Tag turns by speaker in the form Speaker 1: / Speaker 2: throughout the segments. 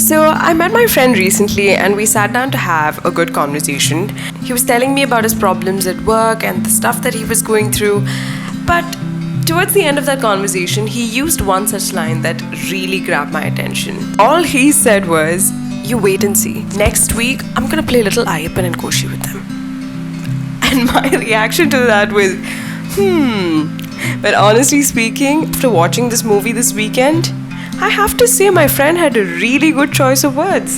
Speaker 1: So, I met my friend recently and we sat down to have a good conversation. He was telling me about his problems at work and the stuff that he was going through. But towards the end of that conversation, he used one such line that really grabbed my attention. All he said was, "You wait and see. Next week, I'm gonna play little Ayyappan and Koshi with them." And my reaction to that was, But honestly speaking, after watching this movie this weekend, I have to say my friend had a really good choice of words.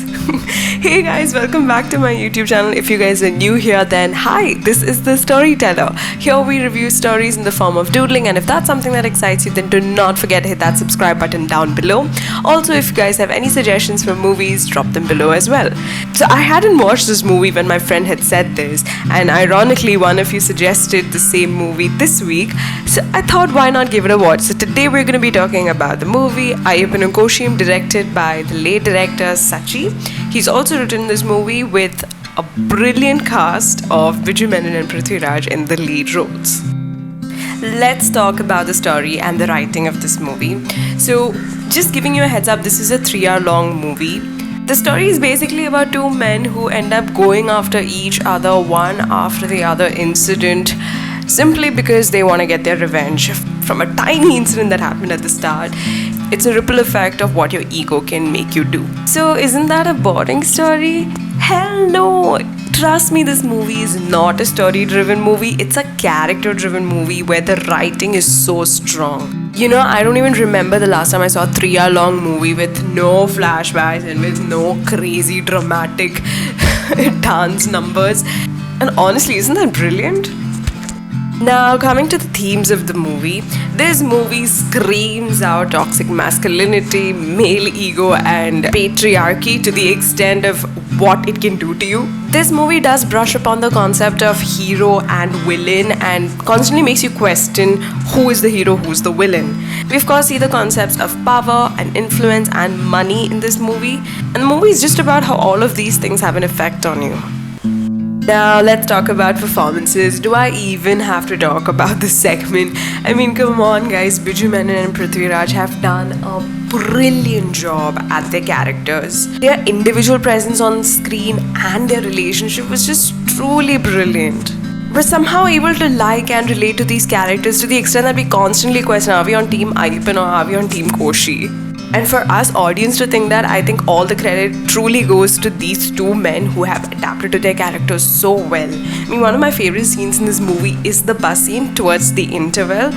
Speaker 1: Hey guys, welcome back to my YouTube channel. If you guys are new here, then hi, this is The Storyteller. Here we review stories in the form of doodling, and if that's something that excites you, then do not forget to hit that subscribe button down below. Also, if you guys have any suggestions for movies, drop them below as well. So I hadn't watched this movie when my friend had said this, and ironically one of you suggested the same movie this week, so I thought why not give it a watch. So today we're going to be talking about the movie Ayyappan and Koshi, directed by the late director Sachi. He's also written this movie with a brilliant cast of Viju Menon and Prithvi Raj in the lead roles. Let's talk about the story and the writing of this movie. So, just giving you a heads up, this is a 3-hour long movie. The story is basically about two men who end up going after each other, one after the other incident, simply because they want to get their revenge from a tiny incident that happened at the start. It's a ripple effect of what your ego can make you do. So, isn't that a boring story? Hell no! Trust me, this movie is not a story-driven movie. It's a character-driven movie where the writing is so strong. You know, I don't even remember the last time I saw a 3-hour long movie with no flashbacks and with no crazy dramatic dance numbers. And honestly, isn't that brilliant? Now, coming to the themes of the movie, this movie screams out toxic masculinity, male ego, and patriarchy to the extent of what it can do to you. This movie does brush upon the concept of hero and villain and constantly makes you question who is the hero, who's the villain. We of course see the concepts of power and influence and money in this movie, and the movie is just about how all of these things have an effect on you. Now let's talk about performances. Do I even have to talk about this segment? I mean, come on guys, Viju Menon and Prithvi Raj have done a brilliant job at their characters. Their individual presence on screen and their relationship was just truly brilliant. We're somehow able to like and relate to these characters to the extent that we constantly question, are we on team Ayyappan or are we on team Koshi? And for us audience to think that, I think all the credit truly goes to these two men who have adapted to their characters so well. I mean, one of my favorite scenes in this movie is the bus scene towards the interval.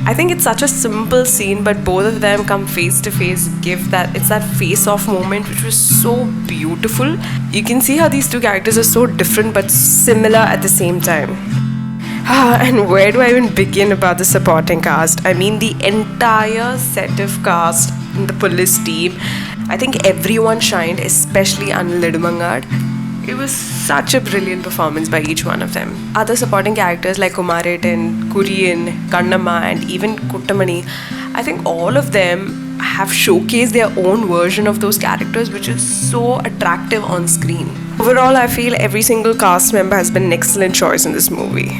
Speaker 1: I think it's such a simple scene, but both of them come face to face, it's that face-off moment which was so beautiful. You can see how these two characters are so different but similar at the same time. And where do I even begin about the supporting cast? I mean, the entire set of cast in the police team, I think everyone shined, especially Anil Nedumangad. It was such a brilliant performance by each one of them. Other supporting characters like Kumaretan, Kurian, Kannamma, and even Kuttamani, I think all of them have showcased their own version of those characters, which is so attractive on screen. Overall, I feel every single cast member has been an excellent choice in this movie.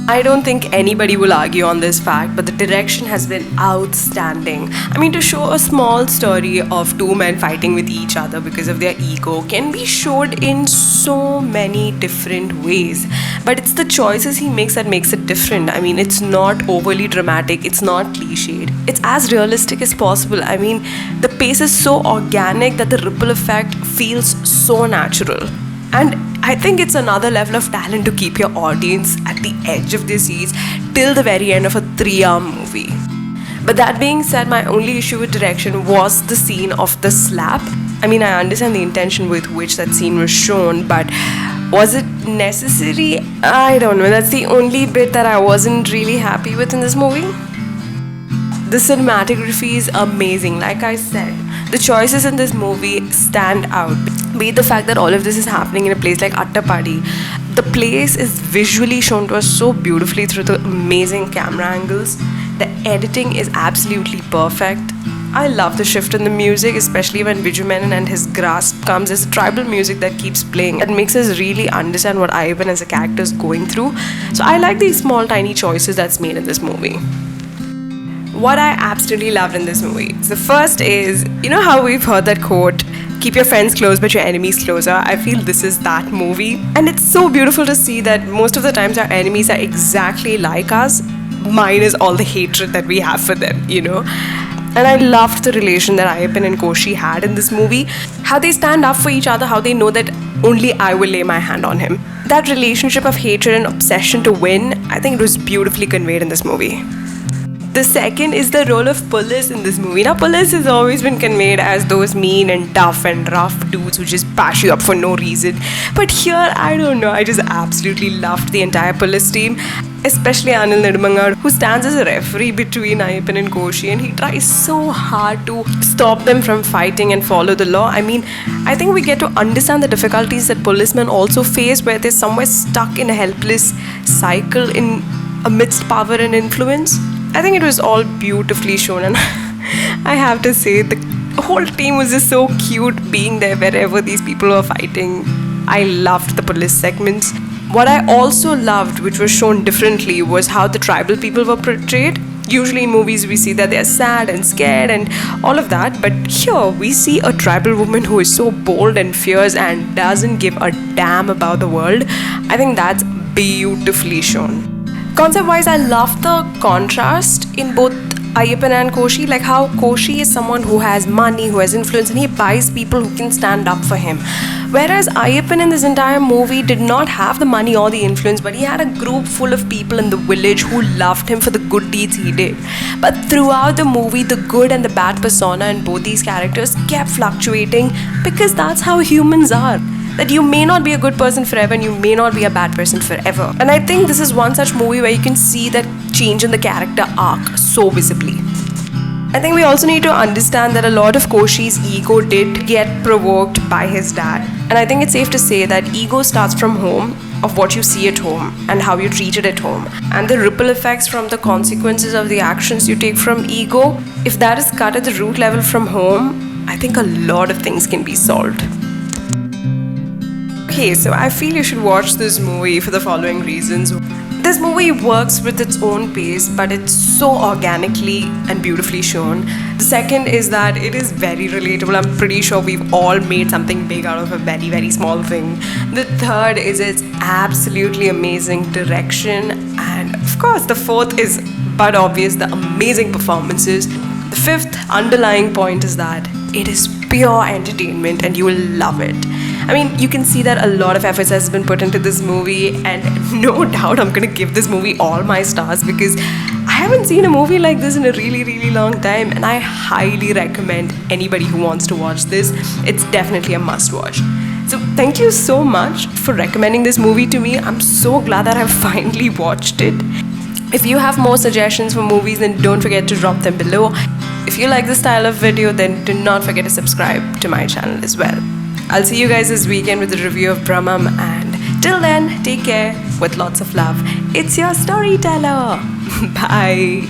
Speaker 1: I don't think anybody will argue on this fact, but the direction has been outstanding. I mean, to show a small story of two men fighting with each other because of their ego can be showed in so many different ways. But it's the choices he makes that makes it different. I mean, it's not overly dramatic, it's not cliched. It's as realistic as possible. I mean, the pace is so organic that the ripple effect feels so natural. And I think it's another level of talent to keep your audience at the edge of their seats till the very end of a 3-hour movie. But that being said, my only issue with direction was the scene of the slap. I mean, I understand the intention with which that scene was shown, but was it necessary? I don't know. That's the only bit that I wasn't really happy with in this movie. The cinematography is amazing, like I said. The choices in this movie stand out. Be it the fact that all of this is happening in a place like Attapadi. The place is visually shown to us so beautifully through the amazing camera angles. The editing is absolutely perfect. I love the shift in the music, especially when Viju Menon and his grasp comes as tribal music that keeps playing. It makes us really understand what Ayyappan as a character is going through. So I like these small tiny choices that's made in this movie. what I absolutely loved in this movie. The first is, you know how we've heard that quote, keep your friends close but your enemies closer? I feel this is that movie. And it's so beautiful to see that most of the times our enemies are exactly like us, minus all the hatred that we have for them, you know? And I loved the relation that Ayyappan and Koshi had in this movie. How they stand up for each other, how they know that only I will lay my hand on him. That relationship of hatred and obsession to win, I think it was beautifully conveyed in this movie. The second is the role of police in this movie. Now, police has always been conveyed as those mean and tough and rough dudes who just bash you up for no reason. But here, I don't know, I just absolutely loved the entire police team, especially Anil Nedimangar, who stands as a referee between Ayyappan and Koshi, and he tries so hard to stop them from fighting and follow the law. I mean, I think we get to understand the difficulties that policemen also face, where they're somewhere stuck in a helpless cycle in amidst power and influence. I think it was all beautifully shown, and I have to say the whole team was just so cute being there wherever these people were fighting. I loved the police segments. What I also loved, which was shown differently, was how the tribal people were portrayed. Usually in movies we see that they're sad and scared and all of that, but here we see a tribal woman who is so bold and fierce and doesn't give a damn about the world. I think that's beautifully shown. Concept-wise, I love the contrast in both Ayyappan and Koshi, like how Koshi is someone who has money, who has influence, and he buys people who can stand up for him. Whereas Ayyappan in this entire movie did not have the money or the influence, but he had a group full of people in the village who loved him for the good deeds he did. But throughout the movie, the good and the bad persona in both these characters kept fluctuating, because that's how humans are. That you may not be a good person forever and you may not be a bad person forever. And I think this is one such movie where you can see that change in the character arc so visibly. I think we also need to understand that a lot of Koshi's ego did get provoked by his dad. And I think it's safe to say that ego starts from home, of what you see at home and how you're treated at home. And the ripple effects from the consequences of the actions you take from ego, if that is cut at the root level from home, I think a lot of things can be solved. Okay, so I feel you should watch this movie for the following reasons. This movie works with its own pace, but it's so organically and beautifully shown. The second is that it is very relatable. I'm pretty sure we've all made something big out of a very, very small thing. The third is its absolutely amazing direction. And of course, the fourth is but obvious, the amazing performances. The fifth underlying point is that it is pure entertainment and you will love it. I mean, you can see that a lot of efforts has been put into this movie, and no doubt I'm gonna give this movie all my stars, because I haven't seen a movie like this in a really, really long time, and I highly recommend anybody who wants to watch this. It's definitely a must watch. So thank you so much for recommending this movie to me. I'm so glad that I've finally watched it. If you have more suggestions for movies, then don't forget to drop them below. If you like this style of video, then do not forget to subscribe to my channel as well. I'll see you guys this weekend with a review of Brahmam, and till then, take care with lots of love. It's your storyteller. Bye.